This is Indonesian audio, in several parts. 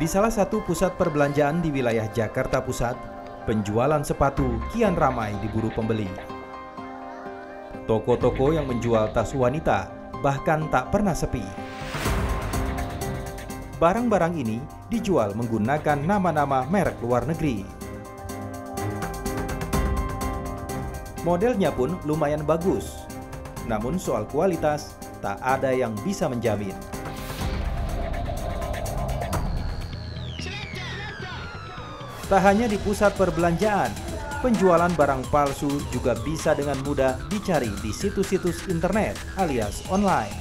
Di salah satu pusat perbelanjaan di wilayah Jakarta Pusat, penjualan sepatu kian ramai diburu pembeli. Toko-toko yang menjual tas wanita bahkan tak pernah sepi. Barang-barang ini dijual menggunakan nama-nama merek luar negeri. Modelnya pun lumayan bagus, namun soal kualitas tak ada yang bisa menjamin. Tak hanya di pusat perbelanjaan, penjualan barang palsu juga bisa dengan mudah dicari di situs-situs internet alias online.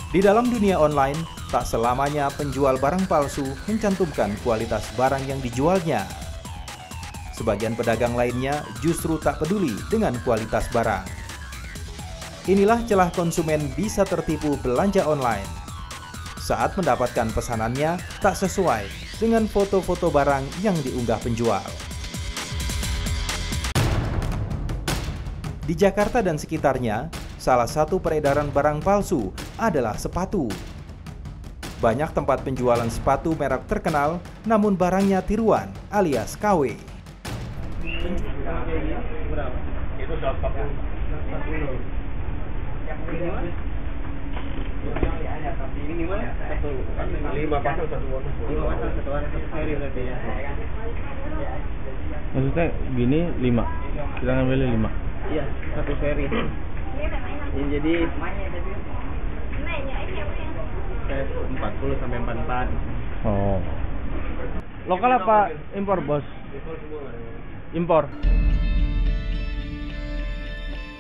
Di dalam dunia online, tak selamanya penjual barang palsu mencantumkan kualitas barang yang dijualnya. Sebagian pedagang lainnya justru tak peduli dengan kualitas barang. Inilah celah konsumen bisa tertipu belanja online. Saat mendapatkan pesanannya tak sesuai dengan foto-foto barang yang diunggah penjual. Di Jakarta dan sekitarnya, salah satu peredaran barang palsu adalah sepatu. Banyak tempat penjualan sepatu merek terkenal, namun barangnya tiruan alias KW. Itu 40. Minimal 5 pasang satu warna. 5 pasang satu warna seri berarti ya. Maksudnya gini 5. Kita ngambil 5. Iya, satu seri. Ini jadi 40 sampai 44. Oh. Lokal apa impor, Bos? Impor.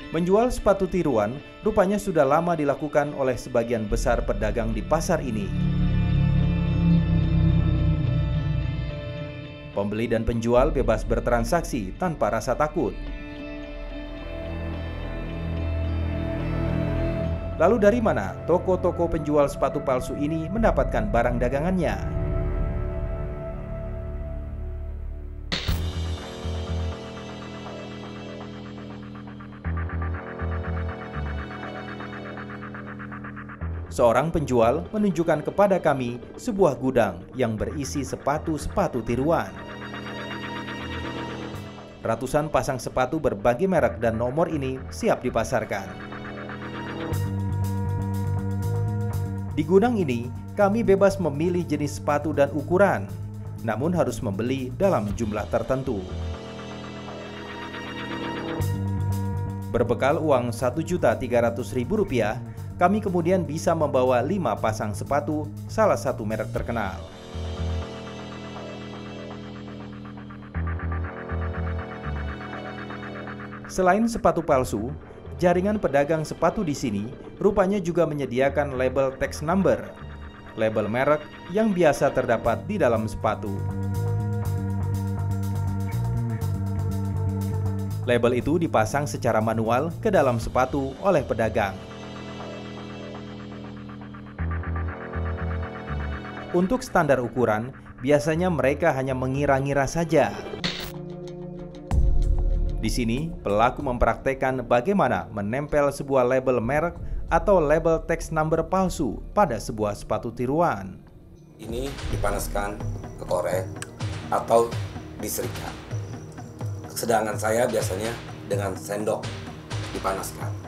Menjual sepatu tiruan rupanya sudah lama dilakukan oleh sebagian besar pedagang di pasar ini. Pembeli dan penjual bebas bertransaksi tanpa rasa takut. Lalu dari mana toko-toko penjual sepatu palsu ini mendapatkan barang dagangannya? Seorang penjual menunjukkan kepada kami sebuah gudang yang berisi sepatu-sepatu tiruan. Ratusan pasang sepatu berbagai merek dan nomor ini siap dipasarkan. Di gudang ini, kami bebas memilih jenis sepatu dan ukuran, namun harus membeli dalam jumlah tertentu. Berbekal uang Rp1.300.000, kami kemudian bisa membawa 5 pasang sepatu salah satu merek terkenal. Selain sepatu palsu, jaringan pedagang sepatu di sini rupanya juga menyediakan label tax number, label merek yang biasa terdapat di dalam sepatu. Label itu dipasang secara manual ke dalam sepatu oleh pedagang. Untuk standar ukuran, biasanya mereka hanya mengira-ngira saja. Di sini, pelaku mempraktekkan bagaimana menempel sebuah label merek atau label tax number palsu pada sebuah sepatu tiruan. Ini dipanaskan ke korek atau diserika. Sedangkan saya biasanya dengan sendok dipanaskan.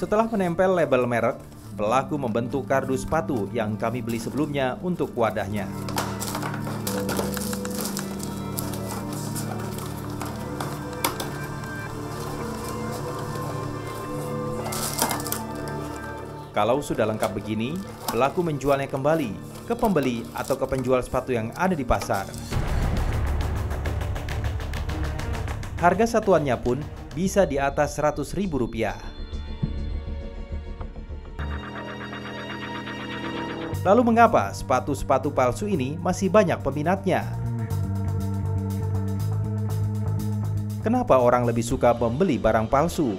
Setelah menempel label merek, pelaku membentuk kardus sepatu yang kami beli sebelumnya untuk wadahnya. Kalau sudah lengkap begini, pelaku menjualnya kembali ke pembeli atau ke penjual sepatu yang ada di pasar. Harga satuannya pun bisa di atas Rp100.000. Lalu mengapa sepatu-sepatu palsu ini masih banyak peminatnya? Kenapa orang lebih suka membeli barang palsu?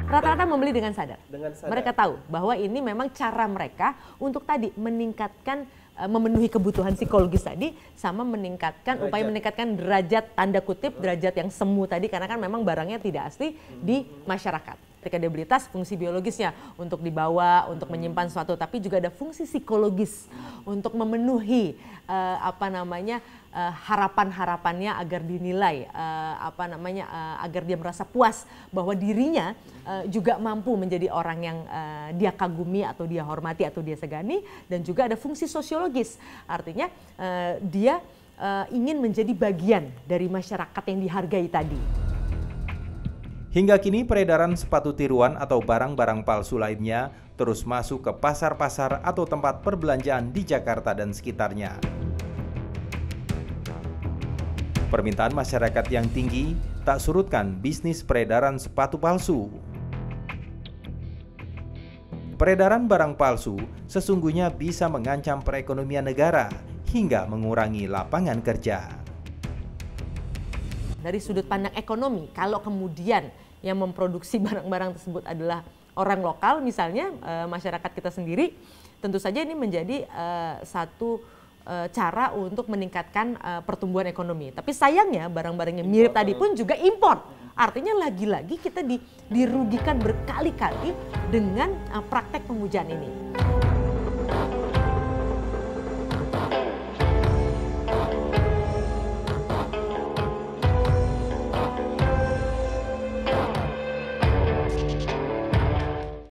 Rata-rata membeli dengan sadar. Dengan sadar. Mereka tahu bahwa ini memang cara mereka untuk tadi meningkatkan, memenuhi kebutuhan psikologis tadi, sama meningkatkan, upaya meningkatkan derajat, tanda kutip, derajat yang semu tadi, karena kan memang barangnya tidak asli di masyarakat. Kredibilitas, fungsi biologisnya untuk dibawa, untuk menyimpan sesuatu, tapi juga ada fungsi psikologis untuk memenuhi harapan-harapannya agar dinilai, agar dia merasa puas bahwa dirinya juga mampu menjadi orang yang dia kagumi atau dia hormati atau dia segani, dan juga ada fungsi sosiologis, artinya dia ingin menjadi bagian dari masyarakat yang dihargai tadi. Hingga kini peredaran sepatu tiruan atau barang-barang palsu lainnya terus masuk ke pasar-pasar atau tempat perbelanjaan di Jakarta dan sekitarnya. Permintaan masyarakat yang tinggi tak surutkan bisnis peredaran sepatu palsu. Peredaran barang palsu sesungguhnya bisa mengancam perekonomian negara hingga mengurangi lapangan kerja. Dari sudut pandang ekonomi, kalau kemudian yang memproduksi barang-barang tersebut adalah orang lokal, misalnya masyarakat kita sendiri, tentu saja ini menjadi satu cara untuk meningkatkan pertumbuhan ekonomi. Tapi sayangnya barang-barang yang mirip tadi pun juga impor. Artinya lagi-lagi kita dirugikan berkali-kali dengan praktek pemujaan ini.